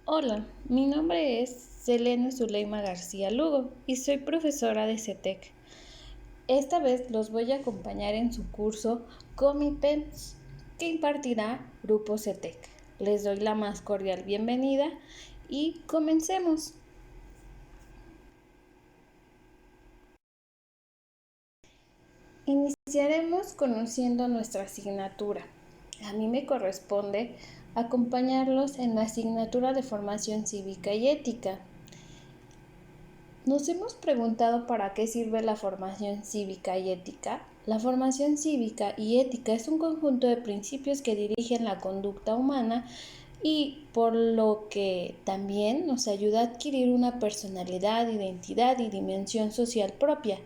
Hola, mi nombre es Selene Zuleima García Lugo y soy profesora de CETEC. Esta vez los voy a acompañar en su curso Comipens que impartirá Grupo CETEC. Les doy la más cordial bienvenida y comencemos. Iniciaremos conociendo nuestra asignatura. A mí me corresponde acompañarlos en la asignatura de formación cívica y ética. ¿Nos hemos preguntado para qué sirve la formación cívica y ética? La formación cívica y ética es un conjunto de principios que dirigen la conducta humana y por lo que también nos ayuda a adquirir una personalidad, identidad y dimensión social propia.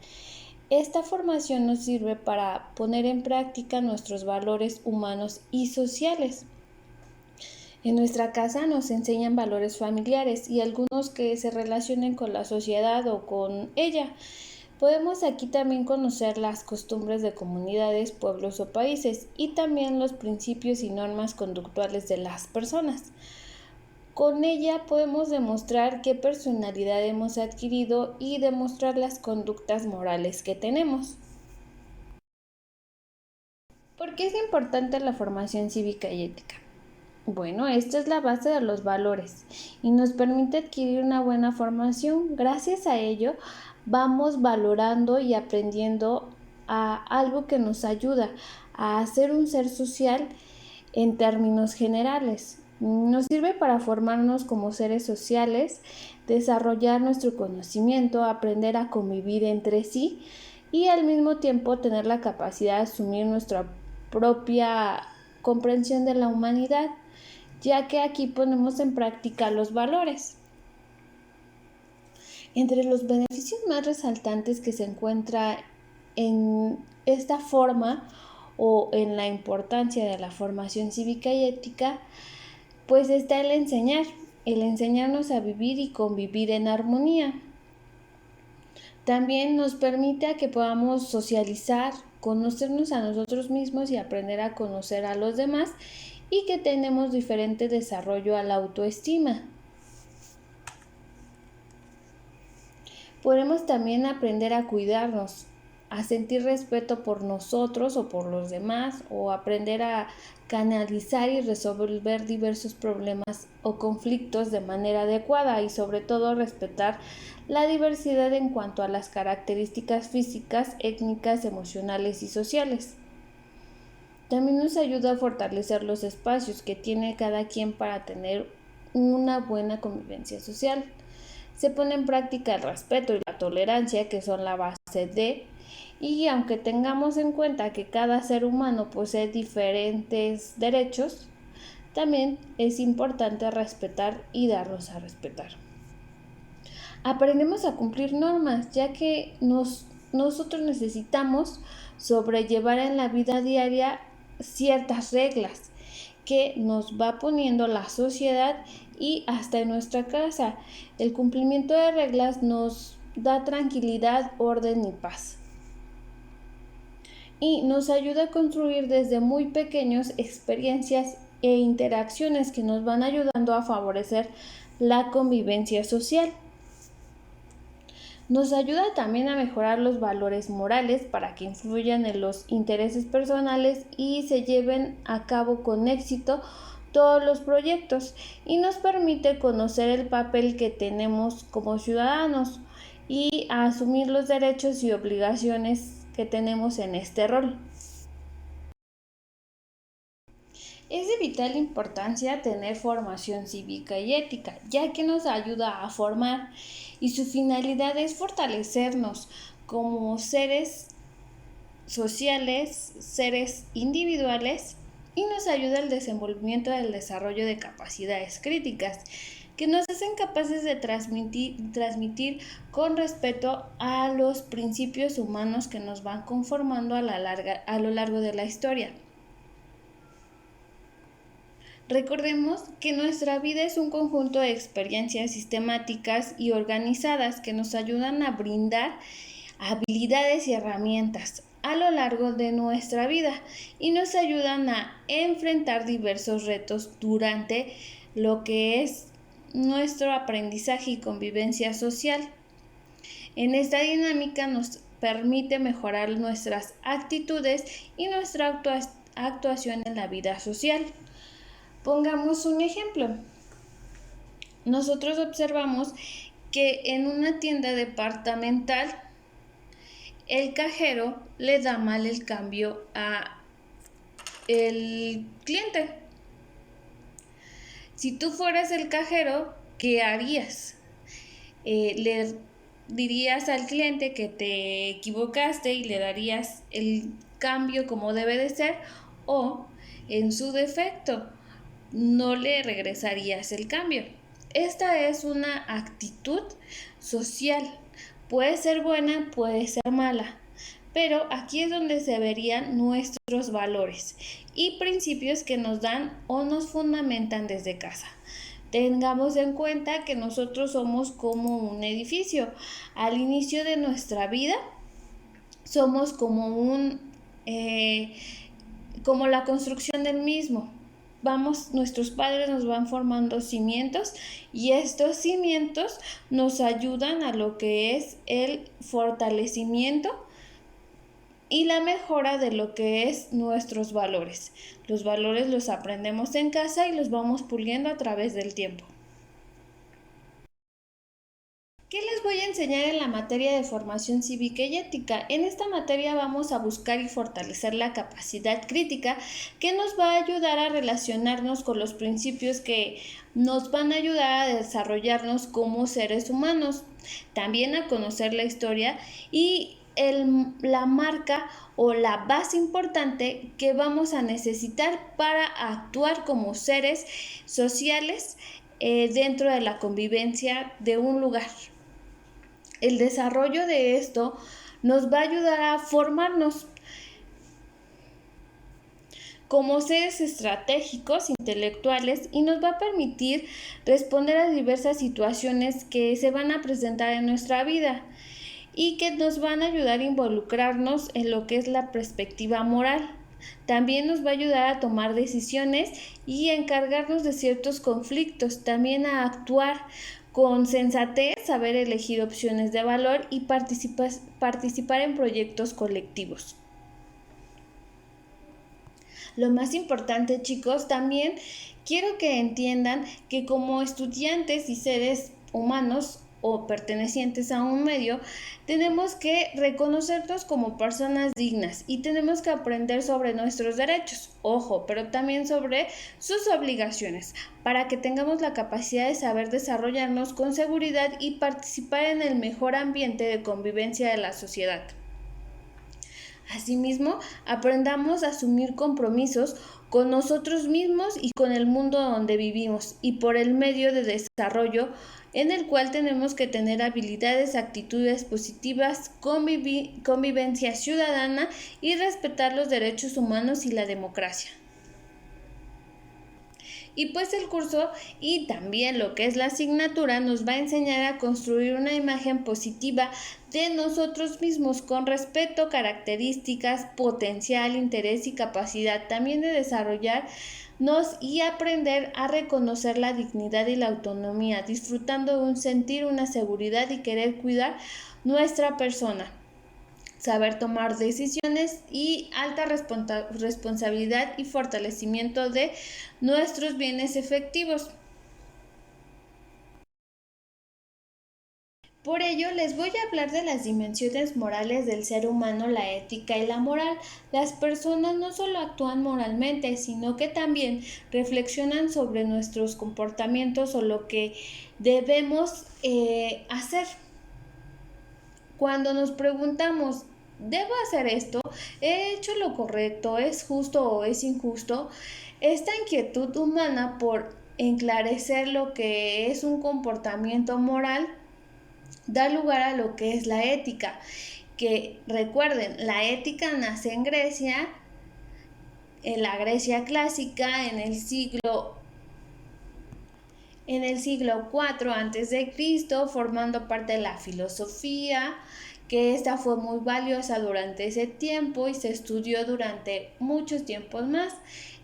Esta formación nos sirve para poner en práctica nuestros valores humanos y sociales. En nuestra casa nos enseñan valores familiares y algunos que se relacionen con la sociedad o con ella. Podemos aquí también conocer las costumbres de comunidades, pueblos o países y también los principios y normas conductuales de las personas. Con ella podemos demostrar qué personalidad hemos adquirido y demostrar las conductas morales que tenemos. ¿Por qué es importante la formación cívica y ética? Bueno, esta es la base de los valores y nos permite adquirir una buena formación. Gracias a ello, vamos valorando y aprendiendo a algo que nos ayuda a ser un ser social en términos generales. Nos sirve para formarnos como seres sociales, desarrollar nuestro conocimiento, aprender a convivir entre sí y al mismo tiempo tener la capacidad de asumir nuestra propia comprensión de la humanidad, ya que aquí ponemos en práctica los valores. Entre los beneficios más resaltantes que se encuentra en esta forma o en la importancia de la formación cívica y ética, pues está el enseñarnos a vivir y convivir en armonía. También nos permite a que podamos socializar, conocernos a nosotros mismos y aprender a conocer a los demás y que tenemos diferente desarrollo a la autoestima. Podemos también aprender a cuidarnos, a sentir respeto por nosotros o por los demás, o aprender a canalizar y resolver diversos problemas o conflictos de manera adecuada y sobre todo respetar la diversidad en cuanto a las características físicas, étnicas, emocionales y sociales. También nos ayuda a fortalecer los espacios que tiene cada quien para tener una buena convivencia social. Se pone en práctica el respeto y la tolerancia, que son la base de, y aunque tengamos en cuenta que cada ser humano posee diferentes derechos, también es importante respetar y darlos a respetar. Aprendemos a cumplir normas, ya que nosotros necesitamos sobrellevar en la vida diaria ciertas reglas que nos va poniendo la sociedad y hasta en nuestra casa. El cumplimiento de reglas nos da tranquilidad, orden y paz. Y nos ayuda a construir desde muy pequeños experiencias e interacciones que nos van ayudando a favorecer la convivencia social. Nos ayuda también a mejorar los valores morales para que influyan en los intereses personales y se lleven a cabo con éxito todos los proyectos y nos permite conocer el papel que tenemos como ciudadanos y a asumir los derechos y obligaciones que tenemos en este rol. Es de vital importancia tener formación cívica y ética, ya que nos ayuda a formar y su finalidad es fortalecernos como seres sociales, seres individuales y nos ayuda al desenvolvimiento del desarrollo de capacidades críticas que nos hacen capaces de transmitir con respeto a los principios humanos que nos van conformando a lo largo de la historia. Recordemos que nuestra vida es un conjunto de experiencias sistemáticas y organizadas que nos ayudan a brindar habilidades y herramientas a lo largo de nuestra vida y nos ayudan a enfrentar diversos retos durante lo que es nuestro aprendizaje y convivencia social. En esta dinámica nos permite mejorar nuestras actitudes y nuestra actuación en la vida social. Pongamos un ejemplo. Nosotros observamos que en una tienda departamental el cajero le da mal el cambio a el cliente. Si tú fueras el cajero, ¿qué harías? Le dirías al cliente que te equivocaste y le darías el cambio como debe de ser, o en su defecto no le regresarías el cambio. Esta es una actitud social. Puede ser buena, puede ser mala, pero aquí es donde se verían nuestros valores y principios que nos dan o nos fundamentan desde casa. Tengamos en cuenta que nosotros somos como un edificio. Al inicio de nuestra vida somos como como la construcción del mismo. Nuestros padres nos van formando cimientos y estos cimientos nos ayudan a lo que es el fortalecimiento y la mejora de lo que es nuestros valores. Los valores los aprendemos en casa y los vamos puliendo a través del tiempo. ¿Qué les voy a enseñar en la materia de formación cívica y ética? En esta materia vamos a buscar y fortalecer la capacidad crítica que nos va a ayudar a relacionarnos con los principios que nos van a ayudar a desarrollarnos como seres humanos, también a conocer la historia y la marca o la base importante que vamos a necesitar para actuar como seres sociales dentro de la convivencia de un lugar. El desarrollo de esto nos va a ayudar a formarnos como seres estratégicos, intelectuales, y nos va a permitir responder a diversas situaciones que se van a presentar en nuestra vida y que nos van a ayudar a involucrarnos en lo que es la perspectiva moral. También nos va a ayudar a tomar decisiones y a encargarnos de ciertos conflictos, también a actuar con sensatez, saber elegir opciones de valor y participar en proyectos colectivos. Lo más importante, chicos, también quiero que entiendan que como estudiantes y seres humanos o pertenecientes a un medio, tenemos que reconocernos como personas dignas y tenemos que aprender sobre nuestros derechos, ojo, pero también sobre sus obligaciones, para que tengamos la capacidad de saber desarrollarnos con seguridad y participar en el mejor ambiente de convivencia de la sociedad. Asimismo, aprendamos a asumir compromisos con nosotros mismos y con el mundo donde vivimos y por el medio de desarrollo en el cual tenemos que tener habilidades, actitudes positivas, convivencia ciudadana y respetar los derechos humanos y la democracia. Y pues el curso y también lo que es la asignatura nos va a enseñar a construir una imagen positiva de nosotros mismos con respeto, características, potencial, interés y capacidad también de desarrollarnos y aprender a reconocer la dignidad y la autonomía, disfrutando de un sentir, una seguridad y querer cuidar nuestra persona. Saber tomar decisiones y alta responsabilidad y fortalecimiento de nuestros bienes efectivos. Por ello, les voy a hablar de las dimensiones morales del ser humano, la ética y la moral. Las personas no solo actúan moralmente, sino que también reflexionan sobre nuestros comportamientos o lo que debemos hacer. Cuando nos preguntamos, ¿debo hacer esto? ¿He hecho lo correcto? ¿Es justo o es injusto? Esta inquietud humana por enclarecer lo que es un comportamiento moral da lugar a lo que es la ética, que recuerden, la ética nace en Grecia, en la Grecia clásica, en el siglo IV a.C., formando parte de la filosofía que esta fue muy valiosa durante ese tiempo y se estudió durante muchos tiempos más.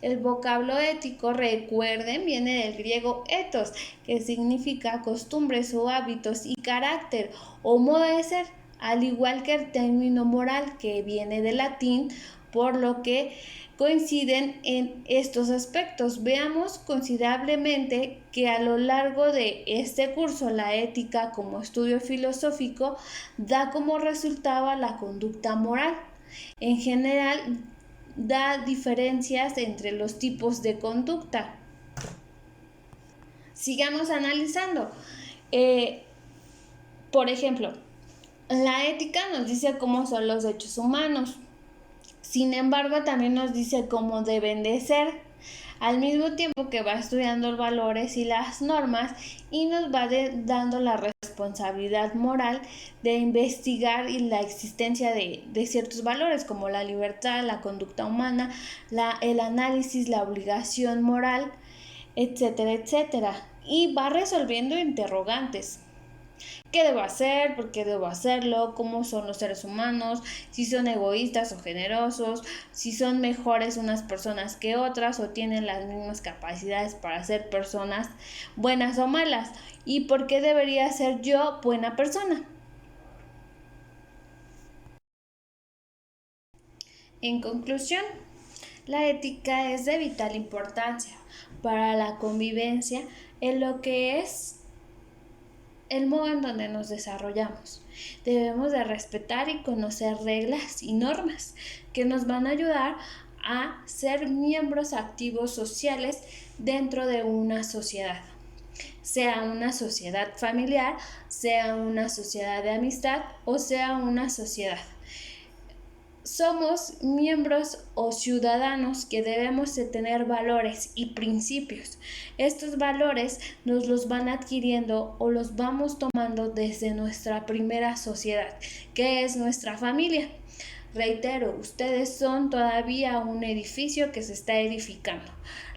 El vocablo ético, recuerden, viene del griego ethos, que significa costumbres o hábitos, y carácter o modo de ser, al igual que el término moral, que viene del latín, por lo que coinciden en estos aspectos. Veamos considerablemente que a lo largo de este curso la ética como estudio filosófico da como resultado la conducta moral. En general, da diferencias entre los tipos de conducta. Sigamos analizando. Por ejemplo, la ética nos dice cómo son los hechos humanos. Sin embargo, también nos dice cómo deben de ser, al mismo tiempo que va estudiando los valores y las normas y nos va dando la responsabilidad moral de investigar y la existencia de ciertos valores como la libertad, la conducta humana, el análisis, la obligación moral, etcétera, etcétera. Y va resolviendo interrogantes. ¿Qué debo hacer? ¿Por qué debo hacerlo? ¿Cómo son los seres humanos? Si son egoístas o generosos, si son mejores unas personas que otras o tienen las mismas capacidades para ser personas buenas o malas. ¿Y por qué debería ser yo buena persona? En conclusión, la ética es de vital importancia para la convivencia en lo que es el modo en donde nos desarrollamos. Debemos de respetar y conocer reglas y normas que nos van a ayudar a ser miembros activos sociales dentro de una sociedad, sea una sociedad familiar, sea una sociedad de amistad o sea una sociedad. Somos miembros o ciudadanos que debemos de tener valores y principios. Estos valores nos los van adquiriendo o los vamos tomando desde nuestra primera sociedad, que es nuestra familia. Reitero, ustedes son todavía un edificio que se está edificando.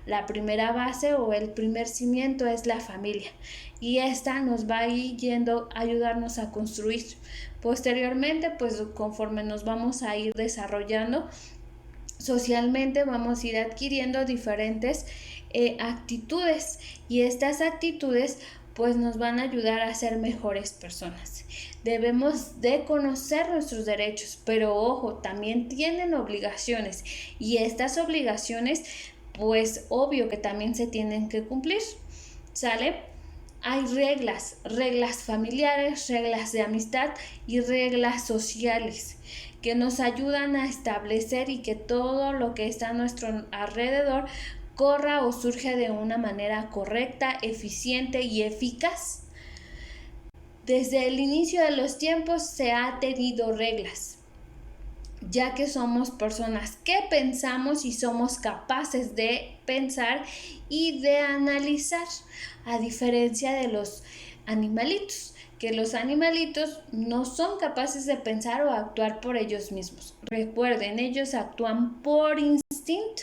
La primera base o el primer cimiento es la familia y esta nos va a ir yendo a ayudarnos a construir. Posteriormente, pues conforme nos vamos a ir desarrollando socialmente, vamos a ir adquiriendo diferentes actitudes y estas actitudes pues nos van a ayudar a ser mejores personas. Debemos de conocer nuestros derechos, pero ojo, también tienen obligaciones y estas obligaciones pues obvio que también se tienen que cumplir, ¿sale? Hay reglas familiares, reglas de amistad y reglas sociales que nos ayudan a establecer y que todo lo que está a nuestro alrededor corra o surja de una manera correcta, eficiente y eficaz. Desde el inicio de los tiempos se ha tenido reglas, ya que somos personas que pensamos y somos capaces de pensar y de analizar, a diferencia de los animalitos, que los animalitos no son capaces de pensar o actuar por ellos mismos. Recuerden, ellos actúan por instinto.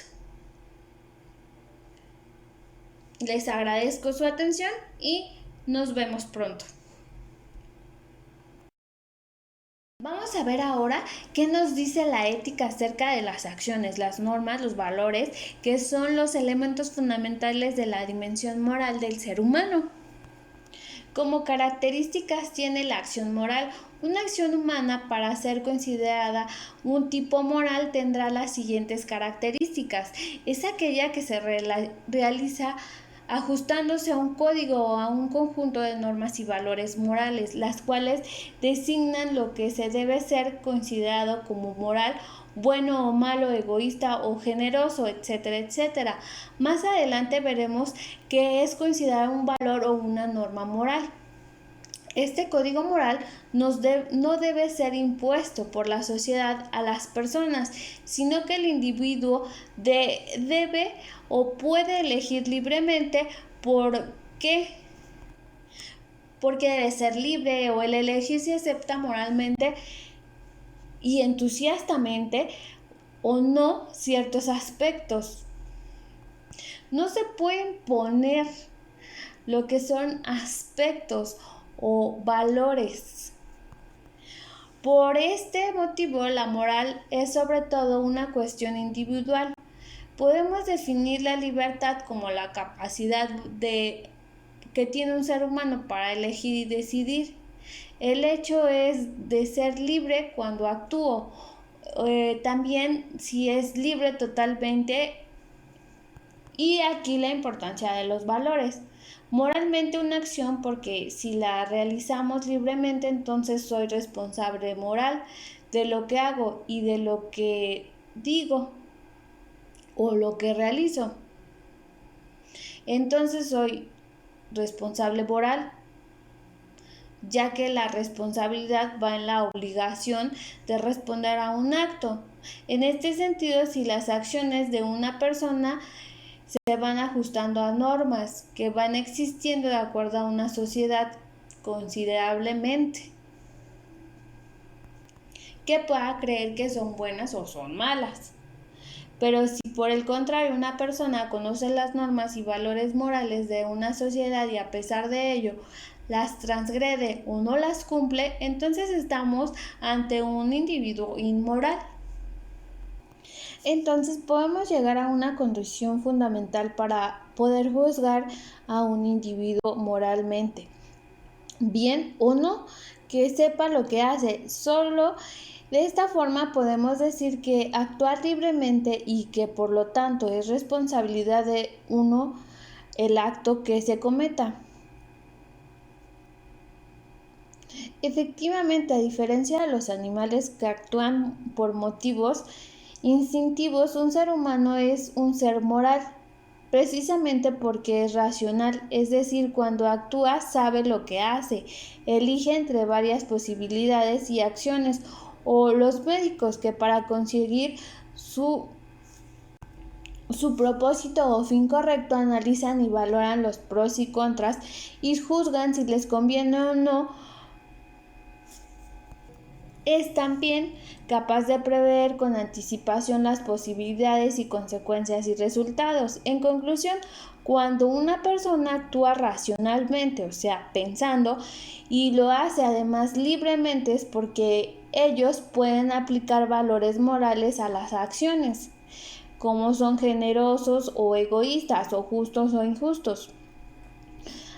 Les agradezco su atención y nos vemos pronto. Vamos a ver ahora qué nos dice la ética acerca de las acciones, las normas, los valores, que son los elementos fundamentales de la dimensión moral del ser humano. Como características tiene la acción moral. Una acción humana, para ser considerada un tipo moral, tendrá las siguientes características. Es aquella que se realiza ajustándose a un código o a un conjunto de normas y valores morales, las cuales designan lo que se debe ser considerado como moral, bueno o malo, egoísta o generoso, etcétera, etcétera. Más adelante veremos qué es considerado un valor o una norma moral. Este código moral no debe ser impuesto por la sociedad a las personas, sino que el individuo debe o puede elegir libremente porque debe ser libre, o el elegir si acepta moralmente y entusiastamente o no ciertos aspectos. No se pueden poner lo que son aspectos o valores, Por este motivo, la moral es sobre todo una cuestión individual. Podemos definir la libertad como la capacidad que tiene un ser humano para elegir y decidir. El hecho es de ser libre cuando actúo. También si es libre totalmente. Y aquí la importancia de los valores. Moralmente una acción porque si la realizamos libremente entonces soy responsable moral de lo que hago y de lo que digo o lo que realizo. Entonces soy responsable moral, ya que la responsabilidad va en la obligación de responder a un acto. En este sentido, si las acciones de una persona se van ajustando a normas que van existiendo de acuerdo a una sociedad considerablemente, que pueda creer que son buenas o son malas. Pero si por el contrario una persona conoce las normas y valores morales de una sociedad y a pesar de ello las transgrede o no las cumple, entonces estamos ante un individuo inmoral. Entonces podemos llegar a una condición fundamental para poder juzgar a un individuo moralmente, bien o no, que sepa lo que hace. Solo de esta forma podemos decir que actuar libremente y que por lo tanto es responsabilidad de uno el acto que se cometa. Efectivamente, a diferencia de los animales que actúan por motivos instintivos, un ser humano es un ser moral, precisamente porque es racional, es decir, cuando actúa sabe lo que hace, elige entre varias posibilidades y acciones, o los médicos que para conseguir su propósito o fin correcto analizan y valoran los pros y contras y juzgan si les conviene o no. Es también capaz de prever con anticipación las posibilidades y consecuencias y resultados. En conclusión, cuando una persona actúa racionalmente, o sea, pensando, y lo hace además libremente, es porque ellos pueden aplicar valores morales a las acciones, como son generosos o egoístas, o justos o injustos.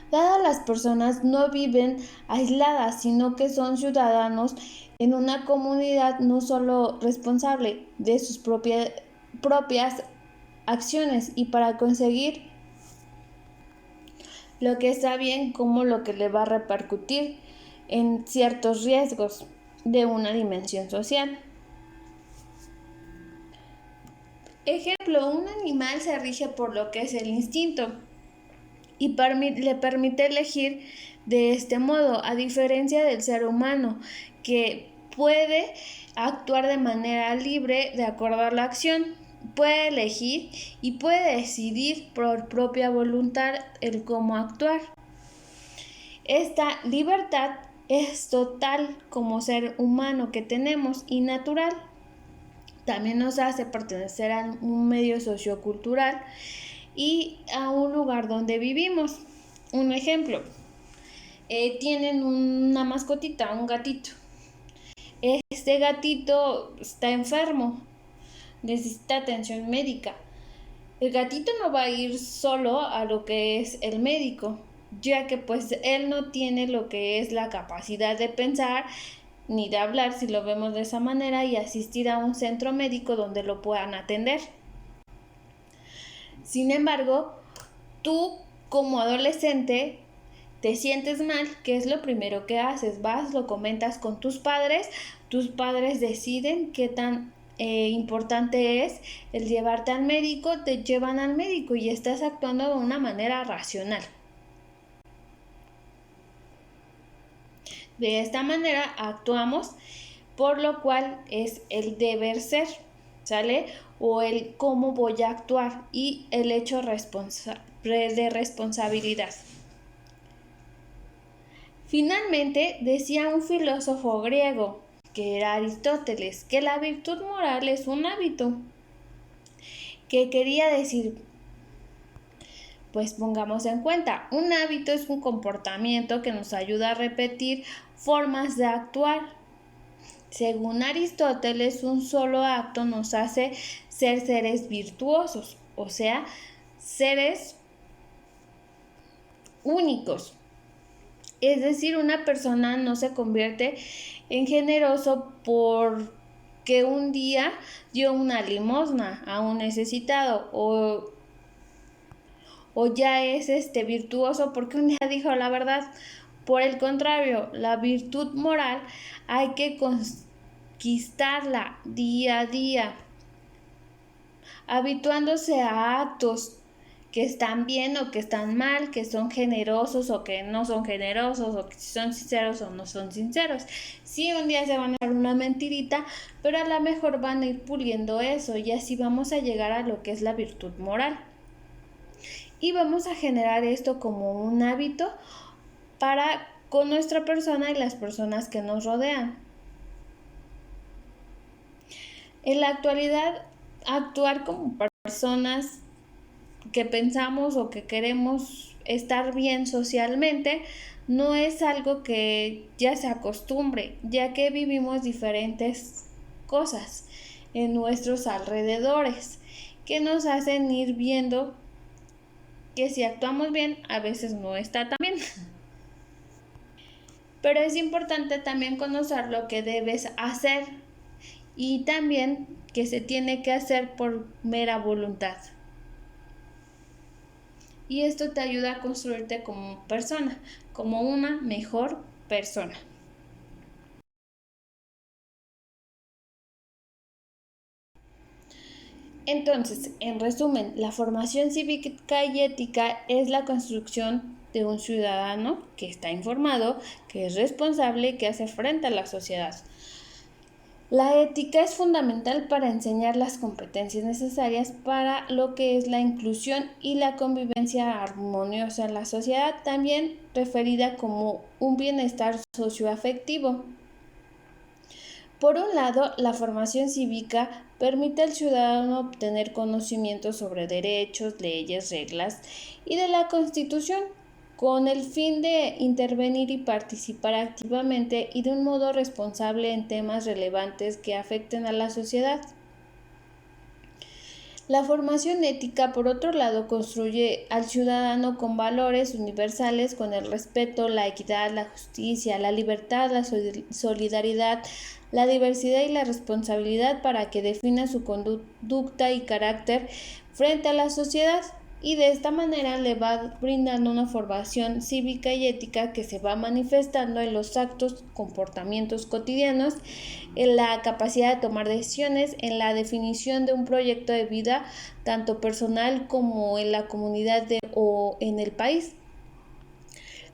Dadas las personas no viven aisladas, sino que son ciudadanos en una comunidad no solo responsable de sus propias acciones y para conseguir lo que está bien como lo que le va a repercutir en ciertos riesgos de una dimensión social. Ejemplo, un animal se rige por lo que es el instinto y le permite elegir de este modo, a diferencia del ser humano, que puede actuar de manera libre de acuerdo a la acción, puede elegir y puede decidir por propia voluntad el cómo actuar. Esta libertad es total como ser humano que tenemos y natural. También nos hace pertenecer a un medio sociocultural y a un lugar donde vivimos. Un ejemplo, tienen una mascotita, un gatito. Este gatito está enfermo, necesita atención médica. El gatito no va a ir solo a lo que es el médico, ya que pues él no tiene lo que es la capacidad de pensar ni de hablar, si lo vemos de esa manera, y asistir a un centro médico donde lo puedan atender. Sin embargo, tú como adolescente te sientes mal, ¿qué es lo primero que haces? Vas, lo comentas con tus padres deciden qué tan importante es el llevarte al médico, te llevan al médico y estás actuando de una manera racional. De esta manera actuamos, por lo cual es el deber ser, ¿sale? O el cómo voy a actuar y el hecho de responsabilidad. Finalmente, decía un filósofo griego, que era Aristóteles, que la virtud moral es un hábito. ¿Qué quería decir? Pues pongamos en cuenta, un hábito es un comportamiento que nos ayuda a repetir formas de actuar. Según Aristóteles, un solo acto nos hace ser seres virtuosos, o sea, seres únicos. Es decir, una persona no se convierte en generoso porque un día dio una limosna a un necesitado o ya es virtuoso porque un día dijo la verdad. Por el contrario, la virtud moral hay que conquistarla día a día, habituándose a actos que están bien o que están mal, que son generosos o que no son generosos, o que son sinceros o no son sinceros. Sí, un día se van a dar una mentirita, pero a lo mejor van a ir puliendo eso y así vamos a llegar a lo que es la virtud moral. Y vamos a generar esto como un hábito para con nuestra persona y las personas que nos rodean. En la actualidad, actuar como personas que pensamos o que queremos estar bien socialmente no es algo que ya se acostumbre, ya que vivimos diferentes cosas en nuestros alrededores que nos hacen ir viendo que si actuamos bien a veces no está tan bien. Pero es importante también conocer lo que debes hacer y también que se tiene que hacer por mera voluntad. Y esto te ayuda a construirte como persona, como una mejor persona. Entonces, en resumen, la formación cívica y ética es la construcción de un ciudadano que está informado, que es responsable y que hace frente a la sociedad. La ética es fundamental para enseñar las competencias necesarias para lo que es la inclusión y la convivencia armoniosa en la sociedad, también referida como un bienestar socioafectivo. Por un lado, la formación cívica permite al ciudadano obtener conocimiento sobre derechos, leyes, reglas y de la Constitución, con el fin de intervenir y participar activamente y de un modo responsable en temas relevantes que afecten a la sociedad. La formación ética, por otro lado, construye al ciudadano con valores universales, con el respeto, la equidad, la justicia, la libertad, la solidaridad, la diversidad y la responsabilidad para que defina su conducta y carácter frente a la sociedad. Y de esta manera le va brindando una formación cívica y ética que se va manifestando en los actos, comportamientos cotidianos, en la capacidad de tomar decisiones, en la definición de un proyecto de vida, tanto personal como en la comunidad o en el país.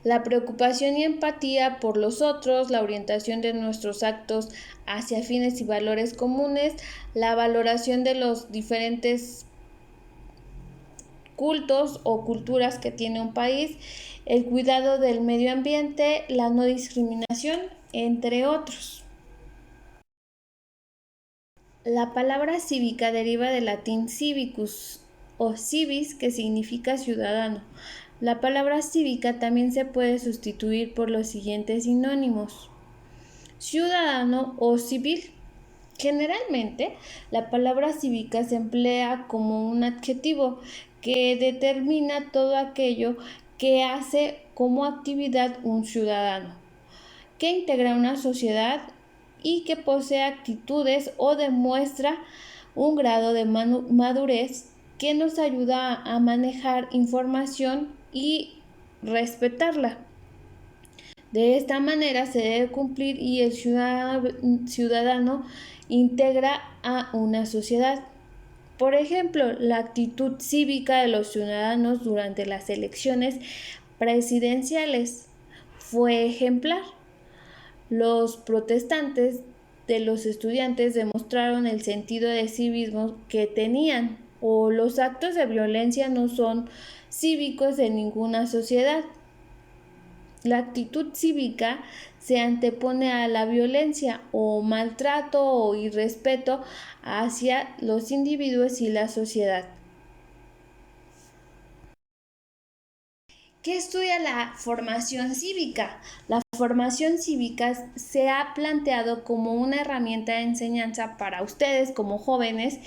La preocupación y empatía por los otros, la orientación de nuestros actos hacia fines y valores comunes, la valoración de los diferentes cultos o culturas que tiene un país, el cuidado del medio ambiente, la no discriminación, entre otros. La palabra cívica deriva del latín civicus o civis, que significa ciudadano. La palabra cívica también se puede sustituir por los siguientes sinónimos: ciudadano o civil. Generalmente, la palabra cívica se emplea como un adjetivo que determina todo aquello que hace como actividad un ciudadano, que integra una sociedad y que posee actitudes o demuestra un grado de madurez que nos ayuda a manejar información y respetarla. De esta manera se debe cumplir y el ciudadano integra a una sociedad. Por ejemplo, la actitud cívica de los ciudadanos durante las elecciones presidenciales fue ejemplar. Los protestantes de los estudiantes demostraron el sentido de civismo que tenían, o los actos de violencia no son cívicos en ninguna sociedad. La actitud cívica se antepone a la violencia o maltrato o irrespeto hacia los individuos y la sociedad. ¿Qué estudia la formación cívica? La formación cívica se ha planteado como una herramienta de enseñanza para ustedes como jóvenes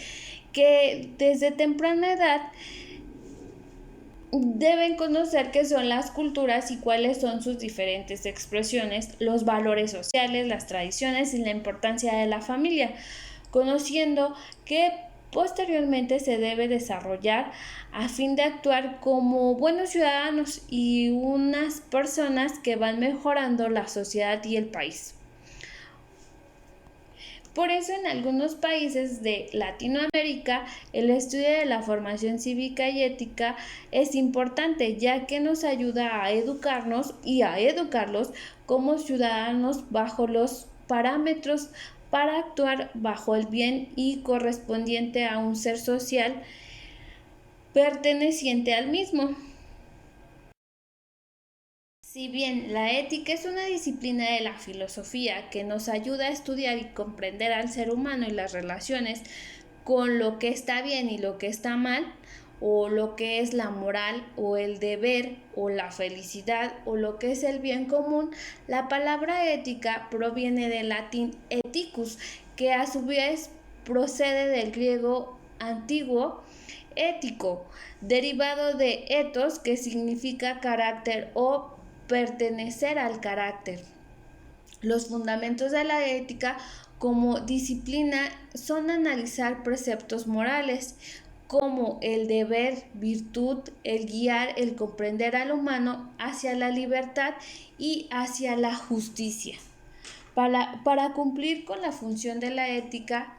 que desde temprana edad deben conocer qué son las culturas y cuáles son sus diferentes expresiones, los valores sociales, las tradiciones y la importancia de la familia, conociendo que posteriormente se debe desarrollar a fin de actuar como buenos ciudadanos y unas personas que van mejorando la sociedad y el país. Por eso en algunos países de Latinoamérica el estudio de la formación cívica y ética es importante, ya que nos ayuda a educarnos y a educarlos como ciudadanos bajo los parámetros para actuar bajo el bien y correspondiente a un ser social perteneciente al mismo. Si bien la ética es una disciplina de la filosofía que nos ayuda a estudiar y comprender al ser humano y las relaciones con lo que está bien y lo que está mal, o lo que es la moral o el deber o la felicidad o lo que es el bien común, la palabra ética proviene del latín ethicus, que a su vez procede del griego antiguo ético, derivado de ethos, que significa carácter o pertenecer al carácter. Los fundamentos de la ética como disciplina son analizar preceptos morales como el deber, virtud, el guiar, el comprender al humano hacia la libertad y hacia la justicia. Para cumplir con la función de la ética,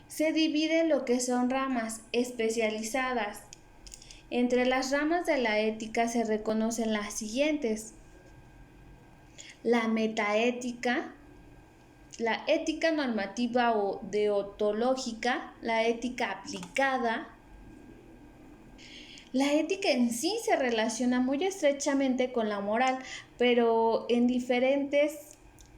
se divide lo que son ramas especializadas. Entre las ramas de la ética se reconocen las siguientes: la metaética, la ética normativa o deontológica, la ética aplicada. La ética en sí se relaciona muy estrechamente con la moral, pero en diferentes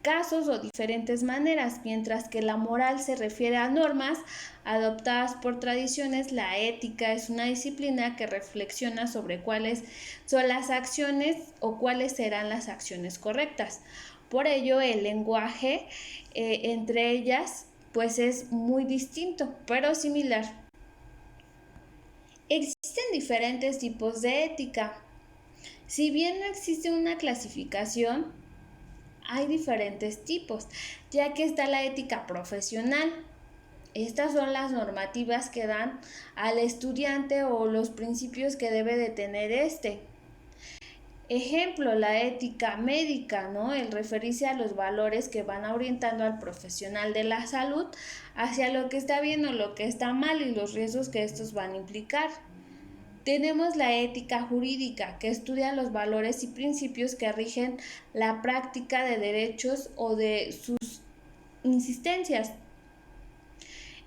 casos o diferentes maneras. Mientras que la moral se refiere a normas adoptadas por tradiciones, la ética es una disciplina que reflexiona sobre cuáles son las acciones o cuáles serán las acciones correctas. Por ello, el lenguaje entre ellas pues es muy distinto, pero similar. Existen diferentes tipos de ética. Si bien no existe una clasificación, hay diferentes tipos, ya que está la ética profesional. Estas son las normativas que dan al estudiante o los principios que debe de tener este. Ejemplo, la ética médica, ¿no? El referirse a los valores que van orientando al profesional de la salud hacia lo que está bien o lo que está mal y los riesgos que estos van a implicar. Tenemos la ética jurídica, que estudia los valores y principios que rigen la práctica de derechos o de sus insistencias.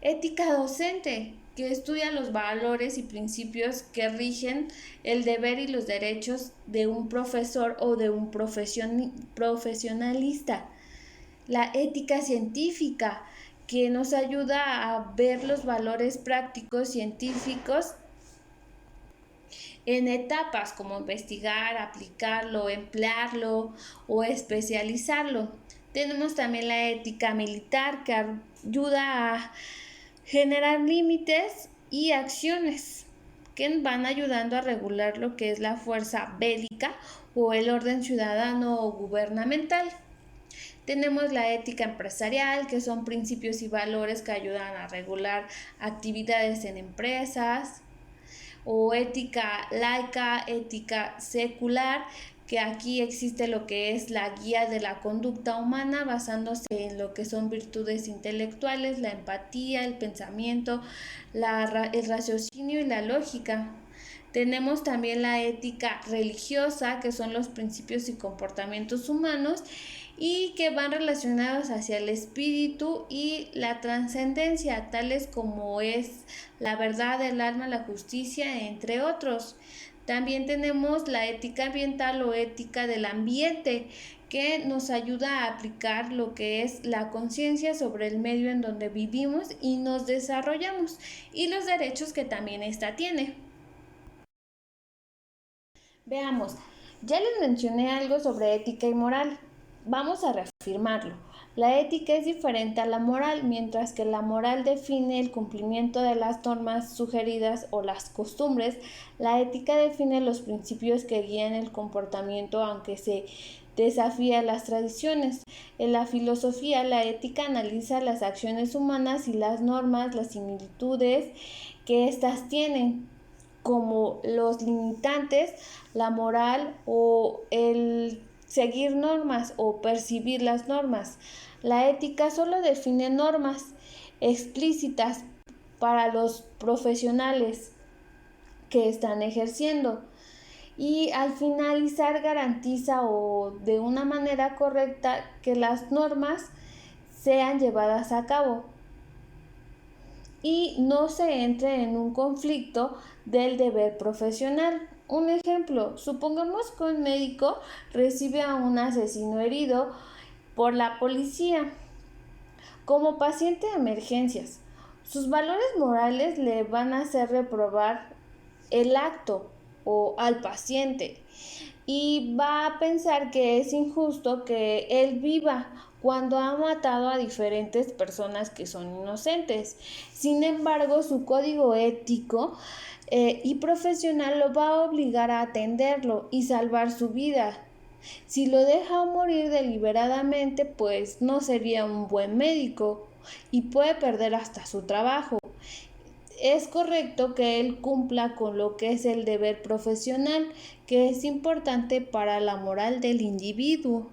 Ética docente, que estudia los valores y principios que rigen el deber y los derechos de un profesor o de un profesionalista. La ética científica, que nos ayuda a ver los valores prácticos científicos en etapas como investigar, aplicarlo, emplearlo o especializarlo. Tenemos también la ética militar, que ayuda a generar límites y acciones que van ayudando a regular lo que es la fuerza bélica o el orden ciudadano o gubernamental. Tenemos la ética empresarial, que son principios y valores que ayudan a regular actividades en empresas, o ética laica, ética secular, que aquí existe lo que es la guía de la conducta humana basándose en lo que son virtudes intelectuales, la empatía, el pensamiento, el raciocinio y la lógica. Tenemos también la ética religiosa, que son los principios y comportamientos humanos y que van relacionados hacia el espíritu y la trascendencia, tales como es la verdad, el alma, la justicia, entre otros. También tenemos la ética ambiental o ética del ambiente, que nos ayuda a aplicar lo que es la conciencia sobre el medio en donde vivimos y nos desarrollamos y los derechos que también ésta tiene. Veamos, ya les mencioné algo sobre ética y moral. Vamos a reafirmarlo. La ética es diferente a la moral, mientras que la moral define el cumplimiento de las normas sugeridas o las costumbres. La ética define los principios que guían el comportamiento, aunque se desafía las tradiciones. En la filosofía, la ética analiza las acciones humanas y las normas, las similitudes que éstas tienen, como los limitantes, la moral o el seguir normas o percibir las normas. La ética solo define normas explícitas para los profesionales que están ejerciendo y al finalizar garantiza o de una manera correcta que las normas sean llevadas a cabo y no se entre en un conflicto del deber profesional. Un ejemplo, supongamos que un médico recibe a un asesino herido por la policía como paciente de emergencias. Sus valores morales le van a hacer reprobar el acto o al paciente y va a pensar que es injusto que él viva cuando ha matado a diferentes personas que son inocentes. Sin embargo, su código ético y profesional lo va a obligar a atenderlo y salvar su vida. Si lo deja morir deliberadamente, pues no sería un buen médico y puede perder hasta su trabajo. Es correcto que él cumpla con lo que es el deber profesional, que es importante para la moral del individuo.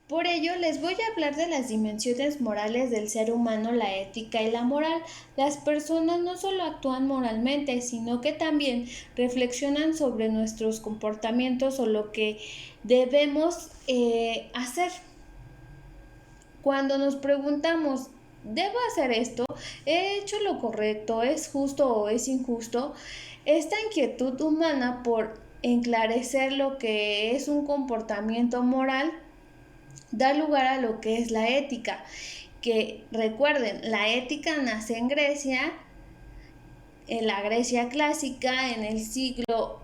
Por ello, les voy a hablar de las dimensiones morales del ser humano, la ética y la moral. Las personas no solo actúan moralmente, sino que también reflexionan sobre nuestros comportamientos o lo que debemos hacer. Cuando nos preguntamos, ¿debo hacer esto? ¿He hecho lo correcto? ¿Es justo o es injusto? Esta inquietud humana por enclarecer lo que es un comportamiento moral da lugar a lo que es la ética, que recuerden, la ética nace en Grecia, en la Grecia clásica, en el siglo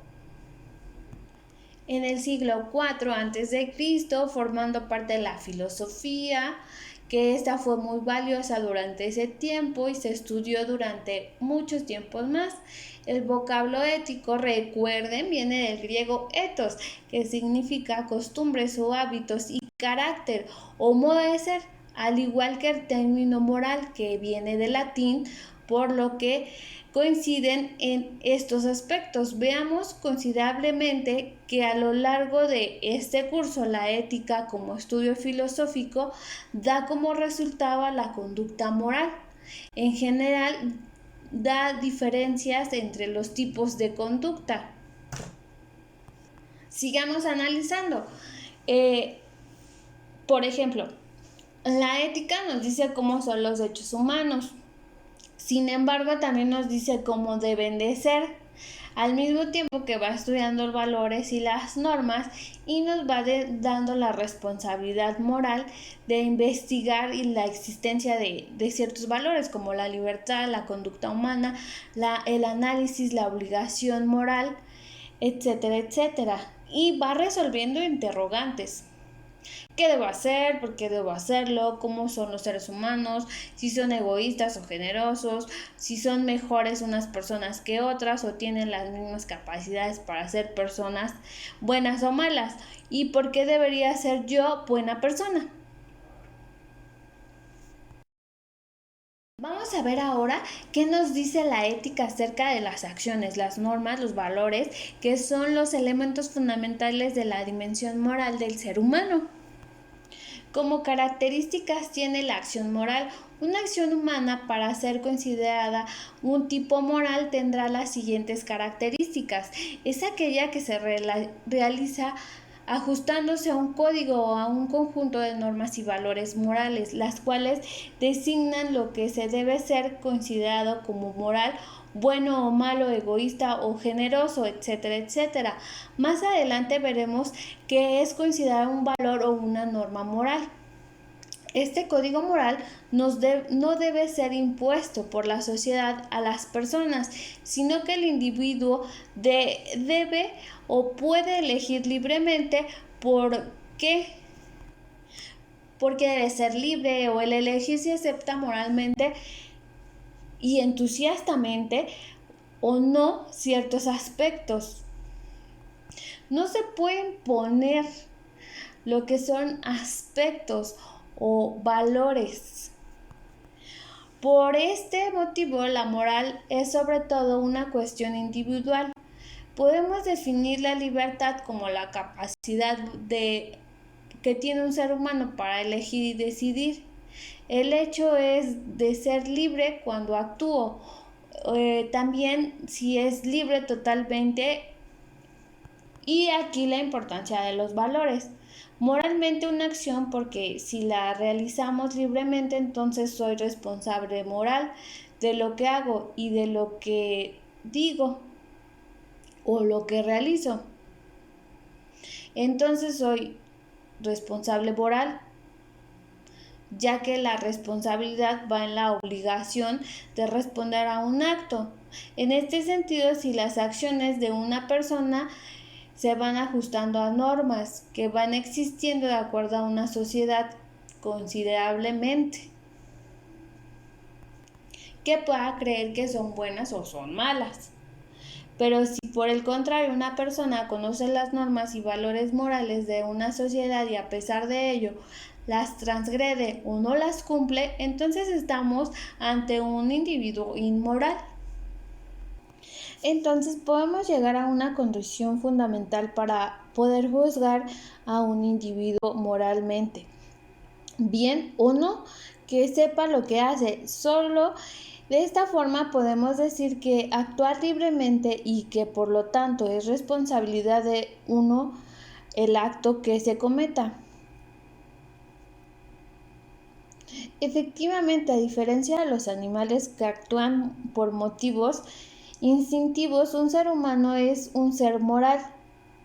IV a.C., formando parte de la filosofía, que esta fue muy valiosa durante ese tiempo y se estudió durante muchos tiempos más. El vocablo ético, recuerden, viene del griego ethos, que significa costumbres o hábitos, y carácter o modo de ser, al igual que el término moral, que viene del latín, por lo que coinciden en estos aspectos. Veamos considerablemente que a lo largo de este curso la ética como estudio filosófico da como resultado a la conducta moral. En general, da diferencias entre los tipos de conducta. Sigamos analizando. Por ejemplo, la ética nos dice cómo son los hechos humanos. Sin embargo, también nos dice cómo deben de ser, al mismo tiempo que va estudiando los valores y las normas y nos va dando la responsabilidad moral de investigar y la existencia de ciertos valores como la libertad, la conducta humana, el análisis, la obligación moral, etcétera, etcétera. Y va resolviendo interrogantes. ¿Qué debo hacer? ¿Por qué debo hacerlo? ¿Cómo son los seres humanos? Si son egoístas o generosos, si son mejores unas personas que otras o tienen las mismas capacidades para ser personas buenas o malas. ¿Y por qué debería ser yo buena persona? Vamos a ver ahora qué nos dice la ética acerca de las acciones, las normas, los valores, que son los elementos fundamentales de la dimensión moral del ser humano. Como características tiene la acción moral. Una acción humana, para ser considerada un tipo moral, tendrá las siguientes características. Es aquella que se realiza ajustándose a un código o a un conjunto de normas y valores morales, las cuales designan lo que se debe ser considerado como moral, bueno o malo, egoísta o generoso, etcétera, etcétera. Más adelante veremos qué es considerado un valor o una norma moral. Este código moral no debe ser impuesto por la sociedad a las personas, sino que el individuo debe o puede elegir libremente por qué, porque debe ser libre, o el elegir si acepta moralmente y entusiastamente o no ciertos aspectos. No se pueden poner lo que son aspectos o valores. Por este motivo, la moral es sobre todo una cuestión individual. Podemos definir la libertad como la capacidad que tiene un ser humano para elegir y decidir. El hecho es de ser libre cuando actúo. También si es libre totalmente. Y aquí la importancia de los valores. Moralmente una acción, porque si la realizamos libremente, entonces soy responsable moral de lo que hago y de lo que digo o lo que realizo. Entonces soy responsable moral, ya que la responsabilidad va en la obligación de responder a un acto. En este sentido, si las acciones de una persona se van ajustando a normas que van existiendo de acuerdo a una sociedad considerablemente, que pueda creer que son buenas o son malas. Pero si por el contrario una persona conoce las normas y valores morales de una sociedad y a pesar de ello las transgrede o no las cumple, entonces estamos ante un individuo inmoral. Entonces podemos llegar a una condición fundamental para poder juzgar a un individuo moralmente. Bien o no, que sepa lo que hace. Solo de esta forma podemos decir que actuar libremente y que por lo tanto es responsabilidad de uno el acto que se cometa. Efectivamente, a diferencia de los animales que actúan por motivos instintivos, un ser humano es un ser moral,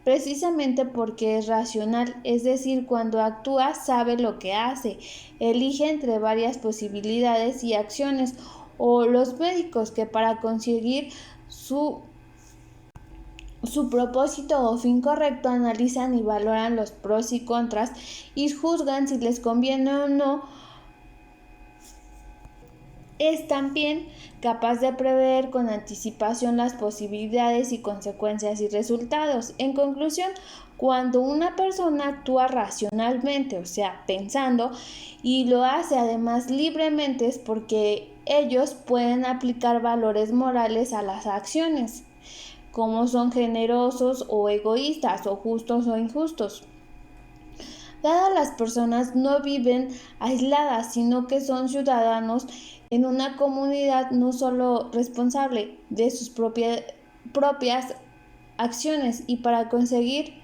precisamente porque es racional, es decir, cuando actúa sabe lo que hace, elige entre varias posibilidades y acciones, o los médicos que para conseguir su propósito o fin correcto analizan y valoran los pros y contras y juzgan si les conviene o no. Es también capaz de prever con anticipación las posibilidades y consecuencias y resultados. En conclusión, cuando una persona actúa racionalmente, o sea, pensando, y lo hace además libremente, es porque ellos pueden aplicar valores morales a las acciones, como son generosos o egoístas, o justos o injustos. Dado las personas no viven aisladas, sino que son ciudadanos en una comunidad no solo responsable de sus propias acciones y para conseguir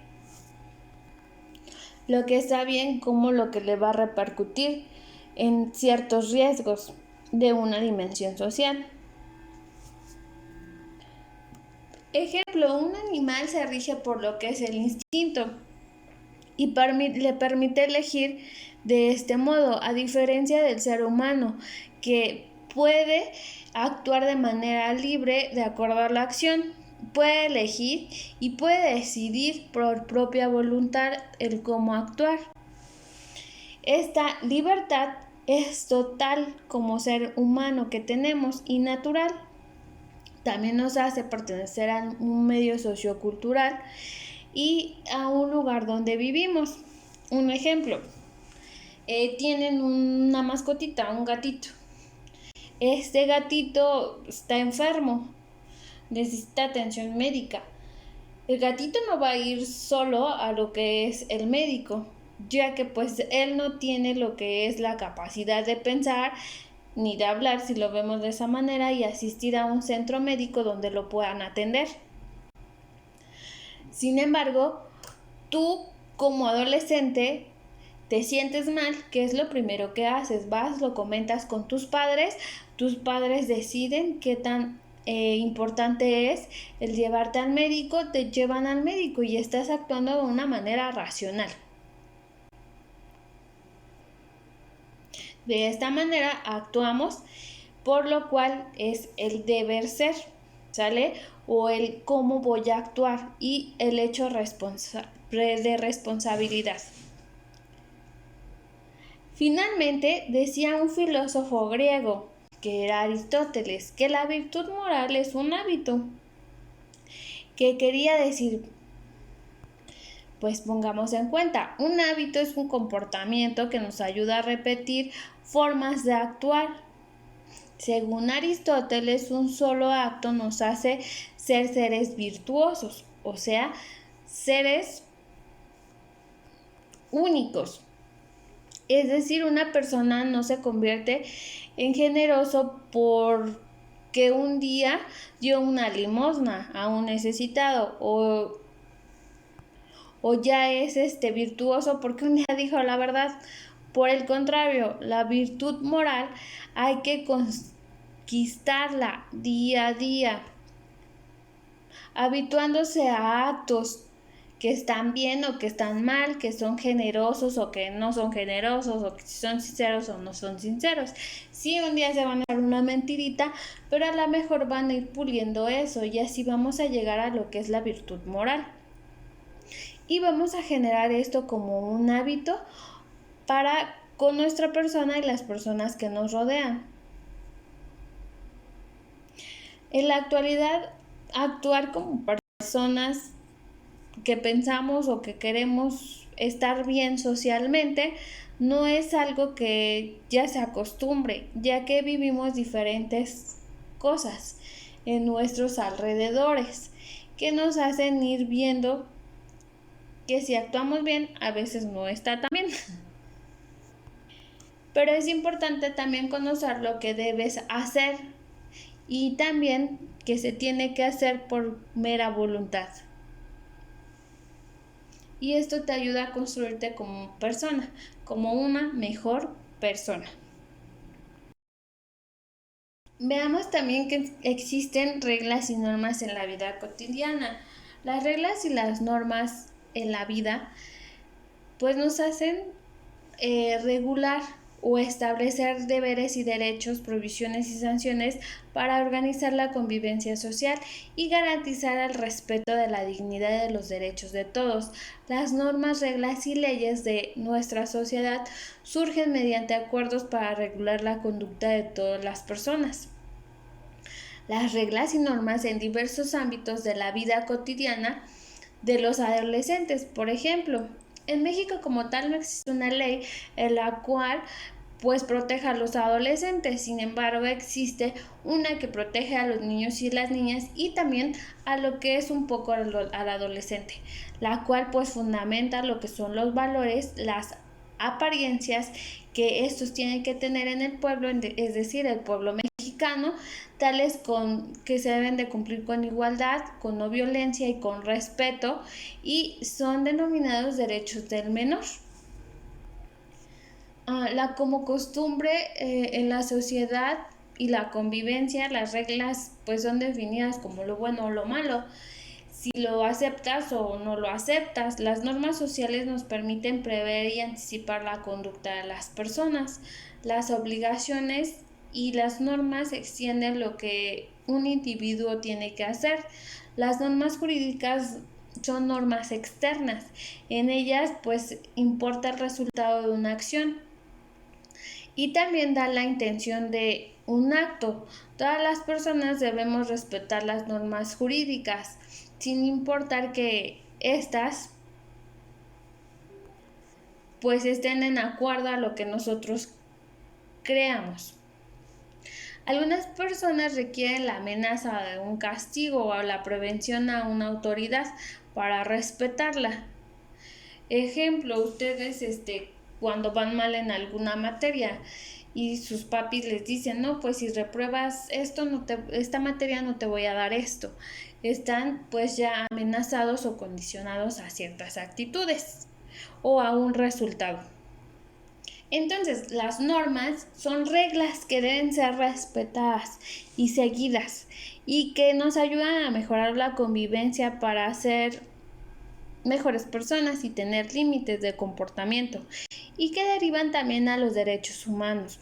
lo que está bien como lo que le va a repercutir en ciertos riesgos de una dimensión social. Ejemplo, un animal se rige por lo que es el instinto y le permite elegir de este modo, a diferencia del ser humano, que puede actuar de manera libre de acuerdo a la acción, puede elegir y puede decidir por propia voluntad el cómo actuar. Esta libertad es total como ser humano que tenemos y natural. También nos hace pertenecer a un medio sociocultural y a un lugar donde vivimos. Un ejemplo, tienen una mascotita, un gatito. Este gatito está enfermo, necesita atención médica. El gatito no va a ir solo a lo que es el médico, ya que pues él no tiene lo que es la capacidad de pensar ni de hablar, si lo vemos de esa manera, y asistir a un centro médico donde lo puedan atender. Sin embargo, tú como adolescente te sientes mal, ¿qué es lo primero que haces? Vas, lo comentas con tus padres deciden qué tan importante es el llevarte al médico, te llevan al médico y estás actuando de una manera racional. De esta manera actuamos, por lo cual es el deber ser, ¿sale? O el cómo voy a actuar y el hecho de responsabilidad. Finalmente, decía un filósofo griego, que era Aristóteles, que la virtud moral es un hábito. ¿Qué quería decir? Pues pongamos en cuenta, un hábito es un comportamiento que nos ayuda a repetir formas de actuar. Según Aristóteles, un solo acto nos hace ser seres virtuosos, o sea, seres únicos. Es decir, una persona no se convierte en generoso porque un día dio una limosna a un necesitado o ya es virtuoso porque un día dijo la verdad. Por el contrario, la virtud moral hay que conquistarla día a día, habituándose a actos que están bien o que están mal, que son generosos o que no son generosos, o que son sinceros o no son sinceros. Sí, un día se van a dar una mentirita, pero a lo mejor van a ir puliendo eso y así vamos a llegar a lo que es la virtud moral. Y vamos a generar esto como un hábito con nuestra persona y las personas que nos rodean. En la actualidad, actuar como personas que pensamos o que queremos estar bien socialmente no es algo que ya se acostumbre, ya que vivimos diferentes cosas en nuestros alrededores que nos hacen ir viendo que si actuamos bien, a veces no está tan bien. Pero es importante también conocer lo que debes hacer y también que se tiene que hacer por mera voluntad. Y esto te ayuda a construirte como persona, como una mejor persona. Veamos también que existen reglas y normas en la vida cotidiana. Las reglas y las normas en la vida pues nos hacen regular o establecer deberes y derechos, provisiones y sanciones para organizar la convivencia social y garantizar el respeto de la dignidad de los derechos de todos. Las normas, reglas y leyes de nuestra sociedad surgen mediante acuerdos para regular la conducta de todas las personas. Las reglas y normas en diversos ámbitos de la vida cotidiana de los adolescentes, por ejemplo, en México como tal no existe una ley en la cual pues proteja a los adolescentes, sin embargo existe una que protege a los niños y las niñas y también a lo que es un poco al adolescente, la cual pues fundamenta lo que son los valores, las apariencias que estos tienen que tener en el pueblo, es decir, el pueblo mexicano, tales que se deben de cumplir con igualdad, con no violencia y con respeto, y son denominados derechos del menor. Como costumbre en la sociedad y la convivencia, las reglas pues son definidas como lo bueno o lo malo. Si lo aceptas o no lo aceptas, las normas sociales nos permiten prever y anticipar la conducta de las personas. Las obligaciones y las normas extienden lo que un individuo tiene que hacer. Las normas jurídicas son normas externas. En ellas pues importa el resultado de una acción y también da la intención de un acto. Todas las personas debemos respetar las normas jurídicas, sin importar que éstas pues estén en acuerdo a lo que nosotros creamos. Algunas personas requieren la amenaza de un castigo o la prevención a una autoridad para respetarla. Ejemplo, ustedes cuando van mal en alguna materia y sus papis les dicen, no, pues si repruebas esta materia no te voy a dar esto. Están pues ya amenazados o condicionados a ciertas actitudes o a un resultado. Entonces, las normas son reglas que deben ser respetadas y seguidas y que nos ayudan a mejorar la convivencia para hacer mejores personas y tener límites de comportamiento, y que derivan también a los derechos humanos.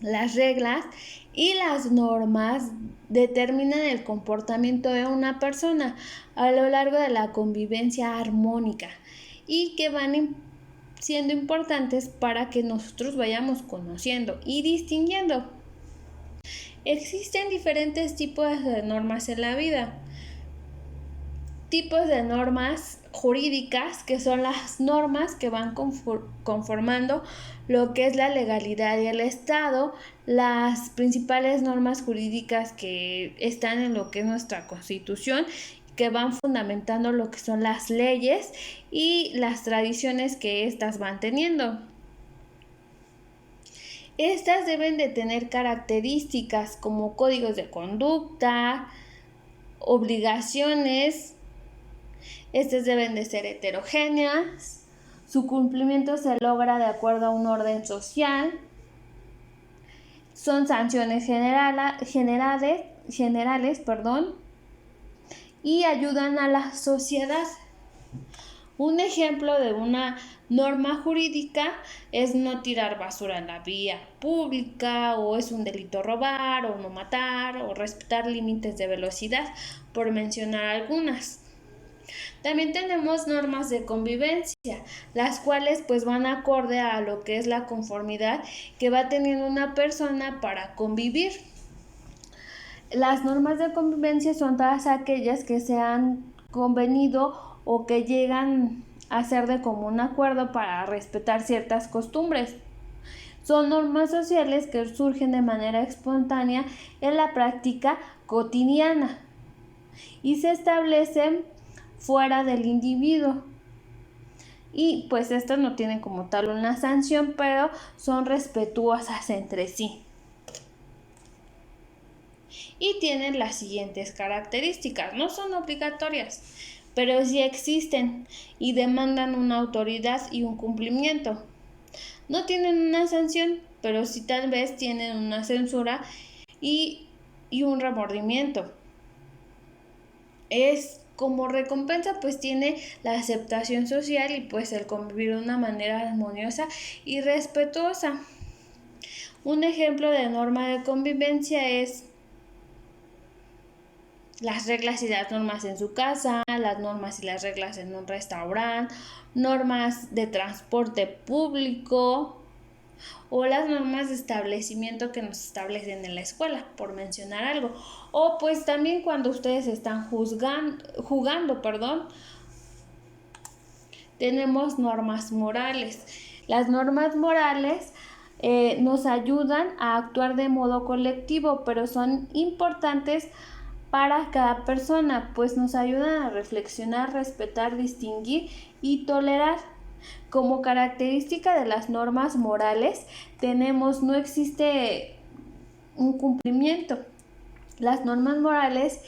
Las reglas y las normas determinan el comportamiento de una persona a lo largo de la convivencia armónica y que van siendo importantes para que nosotros vayamos conociendo y distinguiendo. Existen diferentes tipos de normas en la vida. Tipos de normas jurídicas, que son las normas que van conformando lo que es la legalidad y el Estado, las principales normas jurídicas que están en lo que es nuestra Constitución, que van fundamentando lo que son las leyes y las tradiciones que éstas van teniendo. Estas deben de tener características como códigos de conducta, obligaciones. Estas deben de ser heterogéneas. Su cumplimiento se logra de acuerdo a un orden social. Son sanciones generales, y ayudan a la sociedad. Un ejemplo de una norma jurídica es no tirar basura en la vía pública, o es un delito robar, o no matar, o respetar límites de velocidad, por mencionar algunas. También tenemos normas de convivencia, las cuales pues van acorde a lo que es la conformidad que va teniendo una persona para convivir. Las normas de convivencia son todas aquellas que se han convenido o que llegan a ser de común acuerdo para respetar ciertas costumbres. Son normas sociales que surgen de manera espontánea en la práctica cotidiana y se establecen fuera del individuo. Y pues estas no tienen como tal una sanción, pero son respetuosas entre sí. Y tienen las siguientes características. No son obligatorias, pero sí existen y demandan una autoridad y un cumplimiento. No tienen una sanción, pero sí tal vez tienen una censura y un remordimiento. Como recompensa pues tiene la aceptación social y pues el convivir de una manera armoniosa y respetuosa. Un ejemplo de norma de convivencia es las reglas y las normas en su casa, las normas y las reglas en un restaurante, normas de transporte público o las normas de establecimiento que nos establecen en la escuela, por mencionar algo. O pues también cuando ustedes están jugando, tenemos normas morales. Las normas morales nos ayudan a actuar de modo colectivo, pero son importantes para cada persona, pues nos ayudan a reflexionar, respetar, distinguir y tolerar. Como característica de las normas morales no existe un cumplimiento. Las normas morales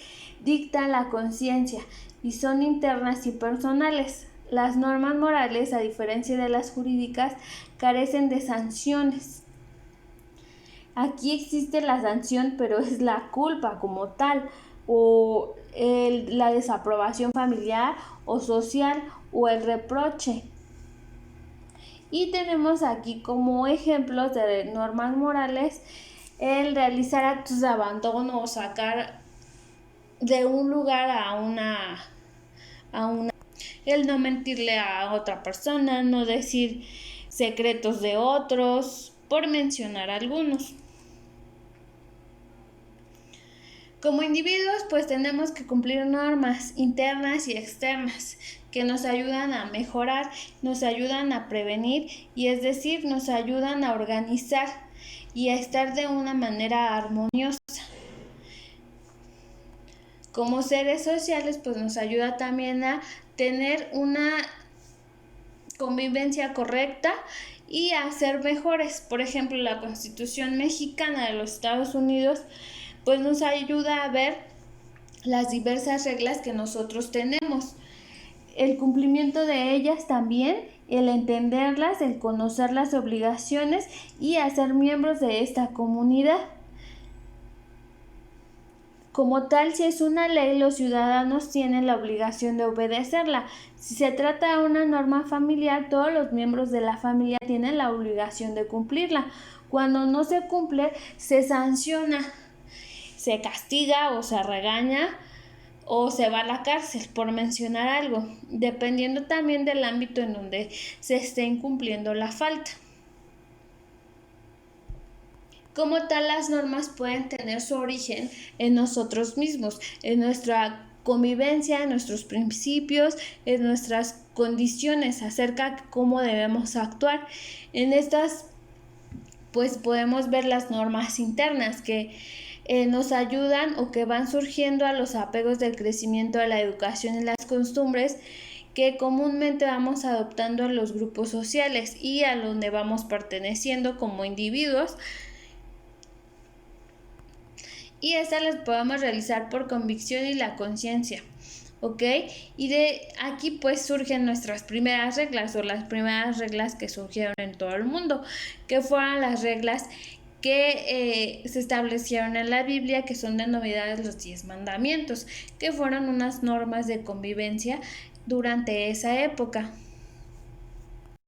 dictan la conciencia y son internas y personales. Las normas morales, a diferencia de las jurídicas, carecen de sanciones. Aquí existe la sanción, pero es la culpa como tal, o la desaprobación familiar o social, o el reproche. Y tenemos aquí como ejemplos de normas morales el realizar actos de abandono o sacar de un lugar a una el no mentirle a otra persona, no decir secretos de otros, por mencionar algunos. Como individuos, pues tenemos que cumplir normas internas y externas que nos ayudan a mejorar, nos ayudan a prevenir y es decir, nos ayudan a organizar y a estar de una manera armoniosa. Como seres sociales, pues nos ayuda también a tener una convivencia correcta y a ser mejores. Por ejemplo, la Constitución mexicana de los Estados Unidos pues nos ayuda a ver las diversas reglas que nosotros tenemos, el cumplimiento de ellas también, el entenderlas, el conocer las obligaciones y a ser miembros de esta comunidad. Como tal, si es una ley, los ciudadanos tienen la obligación de obedecerla. Si se trata de una norma familiar, todos los miembros de la familia tienen la obligación de cumplirla. Cuando no se cumple, se sanciona, se castiga o se regaña o se va a la cárcel, por mencionar algo, dependiendo también del ámbito en donde se esté incumpliendo la falta. Como tal, las normas pueden tener su origen en nosotros mismos, en nuestra convivencia, en nuestros principios, en nuestras condiciones acerca de cómo debemos actuar. En estas, pues podemos ver las normas internas que nos ayudan o que van surgiendo a los apegos del crecimiento de la educación y las costumbres que comúnmente vamos adoptando en los grupos sociales y a donde vamos perteneciendo como individuos. Y estas las podemos realizar por convicción y la conciencia, ¿ok? Y de aquí pues surgen nuestras primeras reglas o las primeras reglas que surgieron en todo el mundo, que fueron las reglas que se establecieron en la Biblia, que son denominadas los 10 mandamientos, que fueron unas normas de convivencia durante esa época.